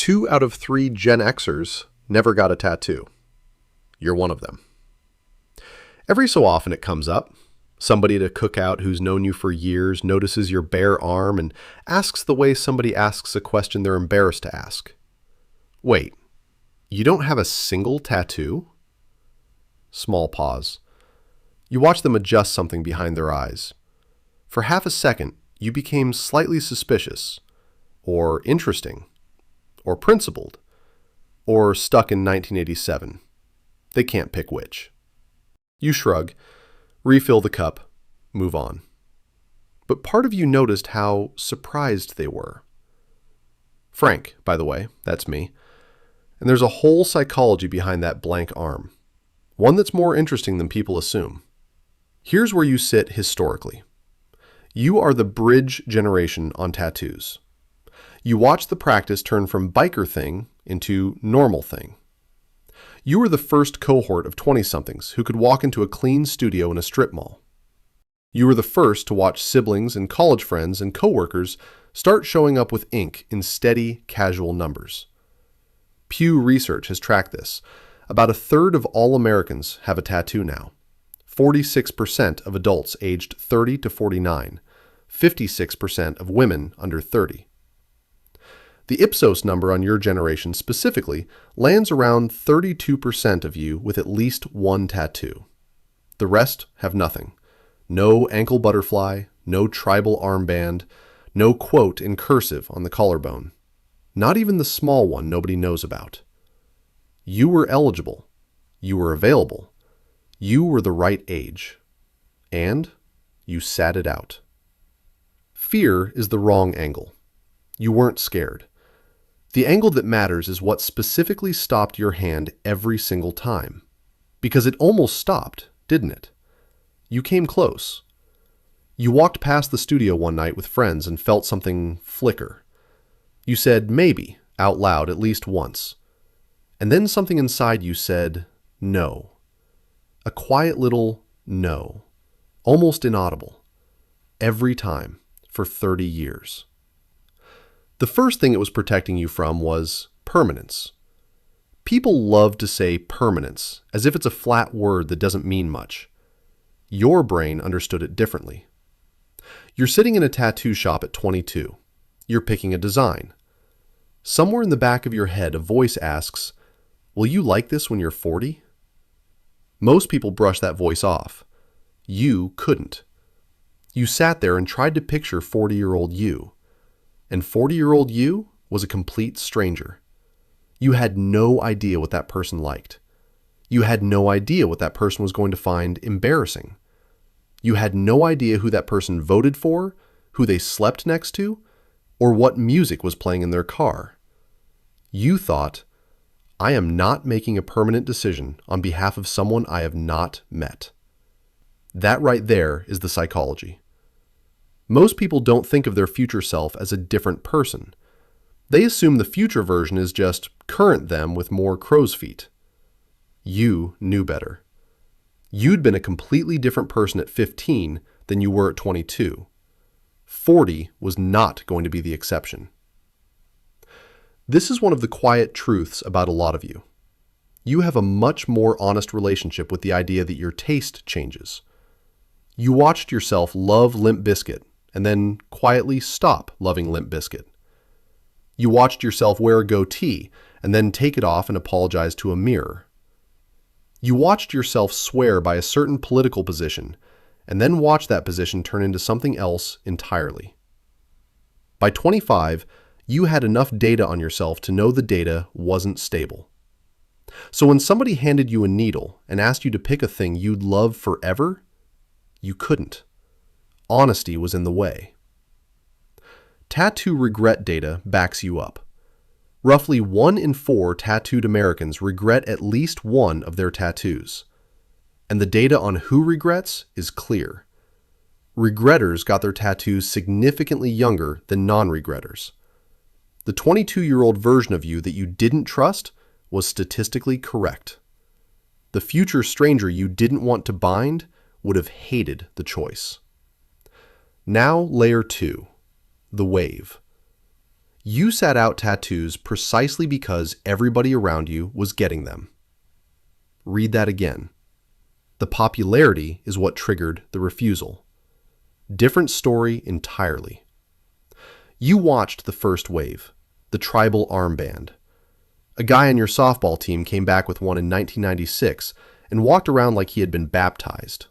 2 out of 3 Gen Xers never got a tattoo. You're one of them. Every so often it comes up. Somebody at a cookout who's known you for years notices your bare arm and asks the way somebody asks a question they're embarrassed to ask. Wait, you don't have a single tattoo? Small pause. You watch them adjust something behind their eyes. For half a second, you became slightly suspicious, or interesting, or principled, or stuck in 1987. They can't pick which. You shrug, refill the cup, move on. But part of you noticed how surprised they were. Frank, by the way, that's me. And there's a whole psychology behind that blank arm. One that's more interesting than people assume. Here's where you sit historically. You are the bridge generation on tattoos. You watch the practice turn from biker thing into normal thing. You were the first cohort of 20-somethings who could walk into a clean studio in a strip mall. You were the first to watch siblings and college friends and coworkers start showing up with ink in steady, casual numbers. Pew Research has tracked this. About a third of all Americans have a tattoo now. 46% of adults aged 30 to 49. 56% of women under 30. The Ipsos number on your generation specifically lands around 32% of you with at least one tattoo. The rest have nothing. No ankle butterfly, no tribal armband, no quote in cursive on the collarbone. Not even the small one nobody knows about. You were eligible. You were available. You were the right age. And you sat it out. Fear is the wrong angle. You weren't scared. The angle that matters is what specifically stopped your hand every single time. Because it almost stopped, didn't it? You came close. You walked past the studio one night with friends and felt something flicker. You said maybe out loud at least once. And then something inside you said no. A quiet little no. Almost inaudible. Every time. For 30 years. The first thing it was protecting you from was permanence. People love to say permanence, as if it's a flat word that doesn't mean much. Your brain understood it differently. You're sitting in a tattoo shop at 22. You're picking a design. Somewhere in the back of your head, a voice asks, "Will you like this when you're 40?" Most people brush that voice off. You couldn't. You sat there and tried to picture 40-year-old you. And 40-year-old you was a complete stranger. You had no idea what that person liked. You had no idea what that person was going to find embarrassing. You had no idea who that person voted for, who they slept next to, or what music was playing in their car. You thought, I am not making a permanent decision on behalf of someone I have not met. That right there is the psychology. Most people don't think of their future self as a different person. They assume the future version is just current them with more crow's feet. You knew better. You'd been a completely different person at 15 than you were at 22. 40 was not going to be the exception. This is one of the quiet truths about a lot of you. You have a much more honest relationship with the idea that your taste changes. You watched yourself love Limp Bizkit and then quietly stop loving Limp Bizkit. You watched yourself wear a goatee and then take it off and apologize to a mirror. You watched yourself swear by a certain political position and then watch that position turn into something else entirely. By 25, you had enough data on yourself to know the data wasn't stable. So when somebody handed you a needle and asked you to pick a thing you'd love forever, you couldn't. Honesty was in the way. Tattoo regret data backs you up. Roughly 1 in 4 tattooed Americans regret at least one of their tattoos. And the data on who regrets is clear. Regretters got their tattoos significantly younger than non-regretters. The 22-year-old version of you that you didn't trust was statistically correct. The future stranger you didn't want to bind would have hated the choice. Now, layer 2, the wave. You sat out tattoos precisely because everybody around you was getting them. Read that again. The popularity is what triggered the refusal. Different story entirely. You watched the first wave, the tribal armband. A guy on your softball team came back with one in 1996 and walked around like he had been baptized.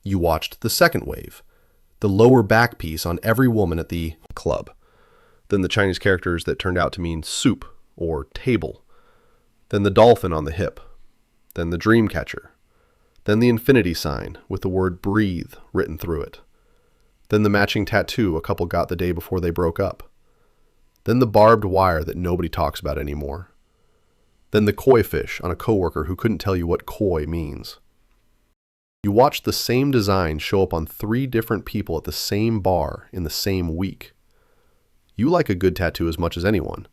You watched the second wave, the lower back piece on every woman at the club. Then the Chinese characters that turned out to mean soup or table. Then the dolphin on the hip. Then the dream catcher. Then the infinity sign with the word breathe written through it. Then the matching tattoo a couple got the day before they broke up. Then the barbed wire that nobody talks about anymore. Then the koi fish on a coworker who couldn't tell you what koi means. You watched the same design show up on 3 different people at the same bar in the same week. You like a good tattoo as much as anyone.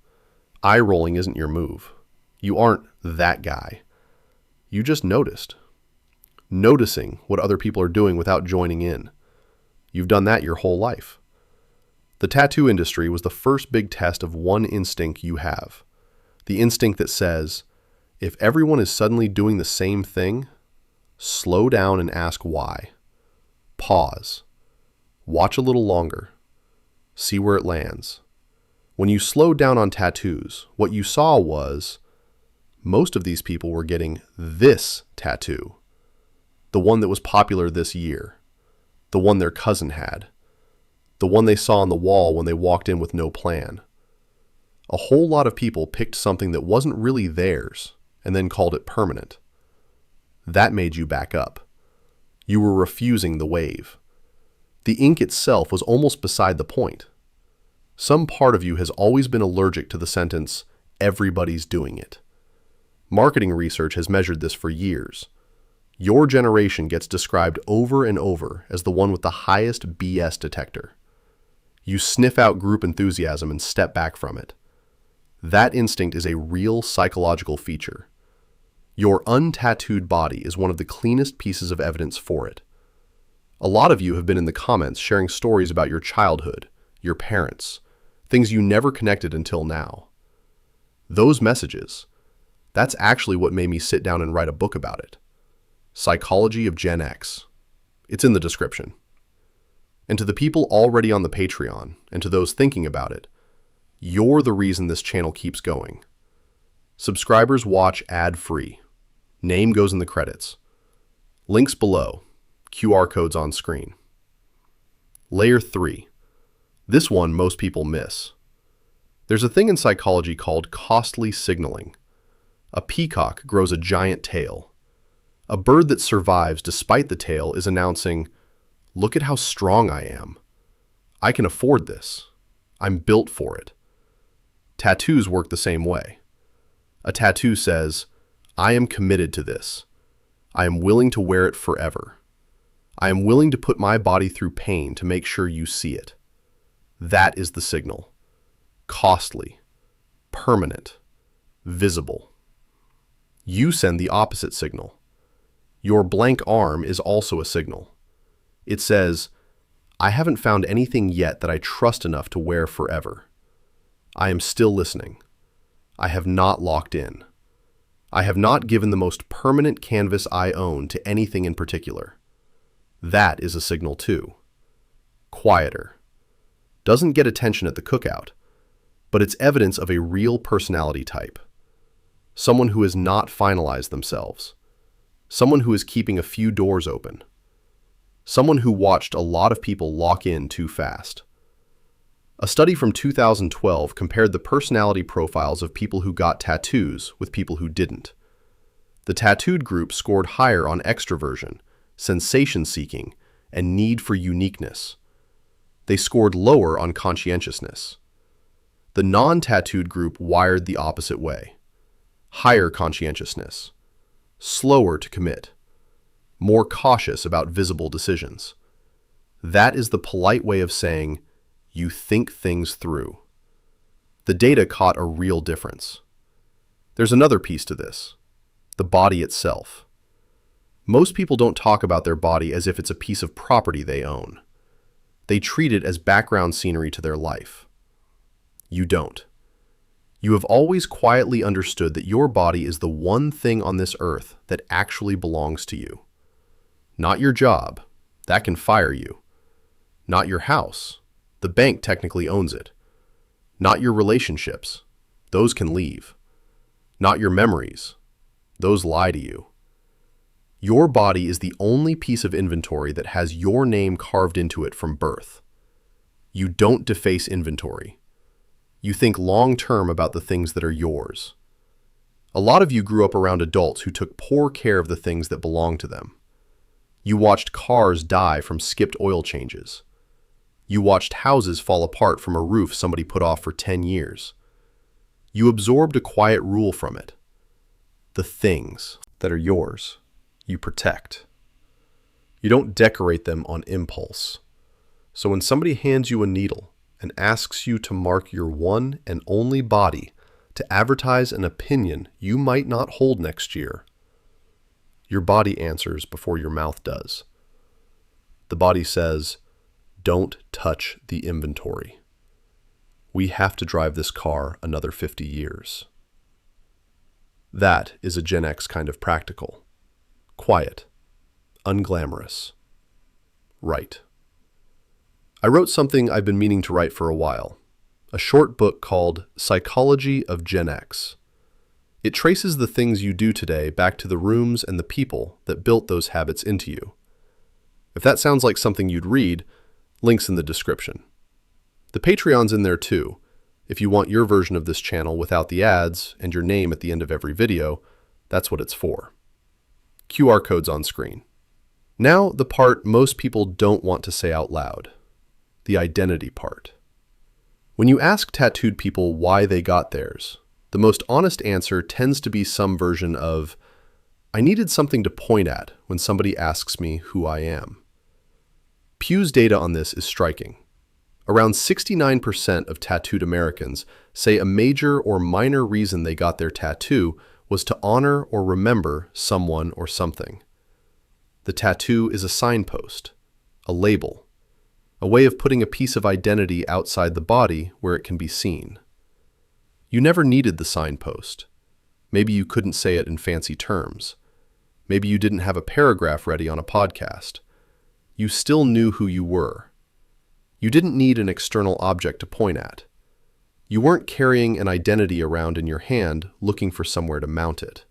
Eye rolling isn't your move. You aren't that guy. You just noticed. Noticing what other people are doing without joining in. You've done that your whole life. The tattoo industry was the first big test of one instinct you have. The instinct that says, if everyone is suddenly doing the same thing, slow down and ask why. Pause. Watch a little longer. See where it lands. When you slowed down on tattoos, what you saw was most of these people were getting this tattoo, the one that was popular this year, the one their cousin had, the one they saw on the wall when they walked in with no plan. A whole lot of people picked something that wasn't really theirs and then called it permanent. That made you back up. You were refusing the wave. The ink itself was almost beside the point. Some part of you has always been allergic to the sentence, everybody's doing it. Marketing research has measured this for years. Your generation gets described over and over as the one with the highest BS detector. You sniff out group enthusiasm and step back from it. That instinct is a real psychological feature. Your untattooed body is one of the cleanest pieces of evidence for it. A lot of you have been in the comments sharing stories about your childhood, your parents, things you never connected until now. Those messages, that's actually what made me sit down and write a book about it. Psychology of Gen X. It's in the description. And to the people already on the Patreon, and to those thinking about it, you're the reason this channel keeps going. Subscribers watch ad-free. Name goes in the credits. Links below. QR codes on screen. Layer 3. This one most people miss. There's a thing in psychology called costly signaling. A peacock grows a giant tail. A bird that survives despite the tail is announcing, look at how strong I am. I can afford this. I'm built for it. Tattoos work the same way. A tattoo says, I am committed to this. I am willing to wear it forever. I am willing to put my body through pain to make sure you see it. That is the signal. Costly, permanent, visible. You send the opposite signal. Your blank arm is also a signal. It says, I haven't found anything yet that I trust enough to wear forever. I am still listening. I have not locked in. I have not given the most permanent canvas I own to anything in particular. That is a signal too. Quieter. Doesn't get attention at the cookout, but it's evidence of a real personality type. Someone who has not finalized themselves. Someone who is keeping a few doors open. Someone who watched a lot of people lock in too fast. A study from 2012 compared the personality profiles of people who got tattoos with people who didn't. The tattooed group scored higher on extroversion, sensation-seeking, and need for uniqueness. They scored lower on conscientiousness. The non-tattooed group wired the opposite way. Higher conscientiousness. Slower to commit. More cautious about visible decisions. That is the polite way of saying, you think things through. The data caught a real difference. There's another piece to this. The body itself. Most people don't talk about their body as if it's a piece of property they own. They treat it as background scenery to their life. You don't. You have always quietly understood that your body is the one thing on this earth that actually belongs to you. Not your job. That can fire you. Not your house. The bank technically owns it. Not your relationships. Those can leave. Not your memories. Those lie to you. Your body is the only piece of inventory that has your name carved into it from birth. You don't deface inventory. You think long-term about the things that are yours. A lot of you grew up around adults who took poor care of the things that belonged to them. You watched cars die from skipped oil changes. You watched houses fall apart from a roof somebody put off for 10 years. You absorbed a quiet rule from it. The things that are yours, you protect. You don't decorate them on impulse. So when somebody hands you a needle and asks you to mark your one and only body to advertise an opinion you might not hold next year, your body answers before your mouth does. The body says, "Don't touch the inventory. We have to drive this car another 50 years. That is a Gen X kind of practical. Quiet. Unglamorous. Right. I wrote something I've been meaning to write for a while. A short book called Psychology of Gen X. It traces the things you do today back to the rooms and the people that built those habits into you. If that sounds like something you'd read, links in the description. The Patreon's in there too. If you want your version of this channel without the ads and your name at the end of every video, that's what it's for. QR code's on screen. Now the part most people don't want to say out loud. The identity part. When you ask tattooed people why they got theirs, the most honest answer tends to be some version of, "I needed something to point at when somebody asks me who I am." Pew's data on this is striking. Around 69% of tattooed Americans say a major or minor reason they got their tattoo was to honor or remember someone or something. The tattoo is a signpost, a label, a way of putting a piece of identity outside the body where it can be seen. You never needed the signpost. Maybe you couldn't say it in fancy terms. Maybe you didn't have a paragraph ready on a podcast. You still knew who you were. You didn't need an external object to point at. You weren't carrying an identity around in your hand looking for somewhere to mount it.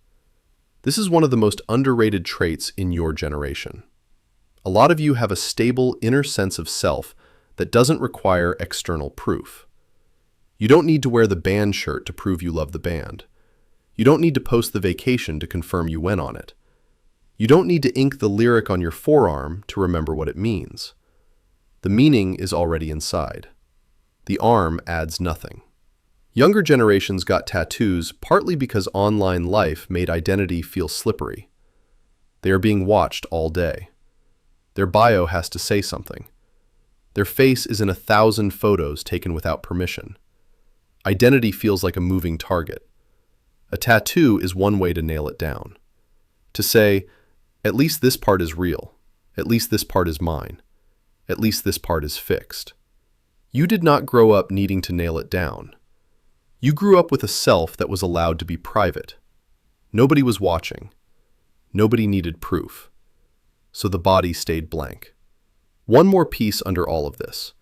This is one of the most underrated traits in your generation. A lot of you have a stable inner sense of self that doesn't require external proof. You don't need to wear the band shirt to prove you love the band. You don't need to post the vacation to confirm you went on it. You don't need to ink the lyric on your forearm to remember what it means. The meaning is already inside. The arm adds nothing. Younger generations got tattoos partly because online life made identity feel slippery. They are being watched all day. Their bio has to say something. Their face is in 1,000 photos taken without permission. Identity feels like a moving target. A tattoo is one way to nail it down. To say, at least this part is real. At least this part is mine. At least this part is fixed. You did not grow up needing to nail it down. You grew up with a self that was allowed to be private. Nobody was watching. Nobody needed proof. So the body stayed blank. One more piece under all of this,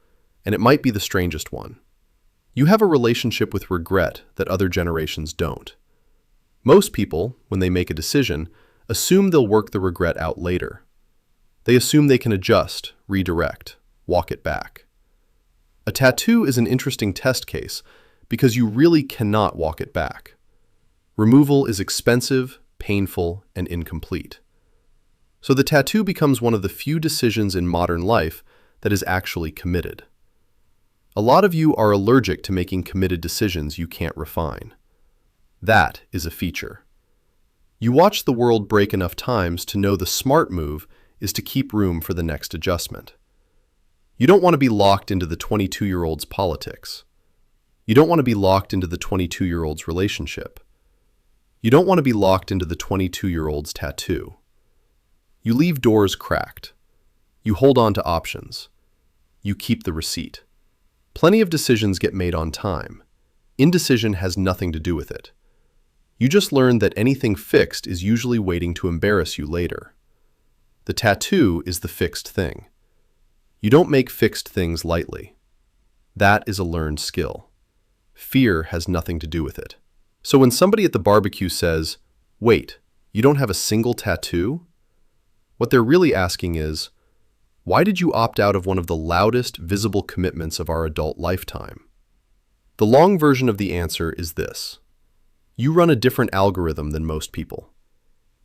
and it might be the strangest one. You have a relationship with regret that other generations don't. Most people, when they make a decision, assume they'll work the regret out later. They assume they can adjust, redirect, walk it back. A tattoo is an interesting test case because you really cannot walk it back. Removal is expensive, painful, and incomplete. So the tattoo becomes one of the few decisions in modern life that is actually committed. A lot of you are allergic to making committed decisions you can't refine. That is a feature. You watch the world break enough times to know the smart move is to keep room for the next adjustment. You don't want to be locked into the 22-year-old's politics. You don't want to be locked into the 22-year-old's relationship. You don't want to be locked into the 22-year-old's tattoo. You leave doors cracked. You hold on to options. You keep the receipt. Plenty of decisions get made on time. Indecision has nothing to do with it. You just learned that anything fixed is usually waiting to embarrass you later. The tattoo is the fixed thing. You don't make fixed things lightly. That is a learned skill. Fear has nothing to do with it. So when somebody at the barbecue says, "Wait, you don't have a single tattoo?" what they're really asking is, why did you opt out of one of the loudest visible commitments of our adult lifetime? The long version of the answer is this. You run a different algorithm than most people.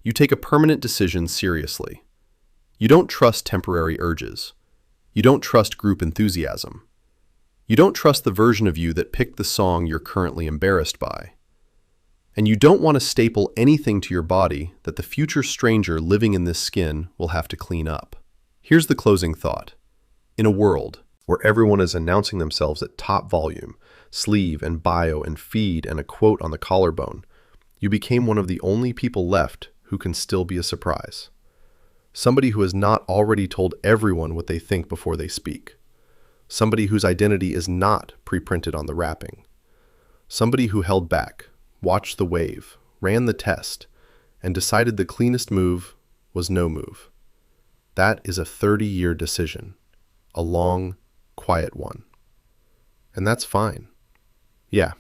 You take a permanent decision seriously. You don't trust temporary urges. You don't trust group enthusiasm. You don't trust the version of you that picked the song you're currently embarrassed by. And you don't want to staple anything to your body that the future stranger living in this skin will have to clean up. Here's the closing thought. In a world where everyone is announcing themselves at top volume, sleeve and bio and feed and a quote on the collarbone, you became one of the only people left who can still be a surprise. Somebody who has not already told everyone what they think before they speak. Somebody whose identity is not pre-printed on the wrapping. Somebody who held back, watched the wave, ran the test, and decided the cleanest move was no move. That is a 30-year decision, a long, quiet one. And that's fine. Yeah,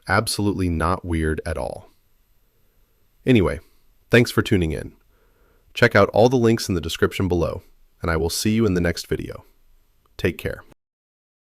absolutely not weird at all. Anyway, thanks for tuning in. Check out all the links in the description below, and I will see you in the next video. Take care.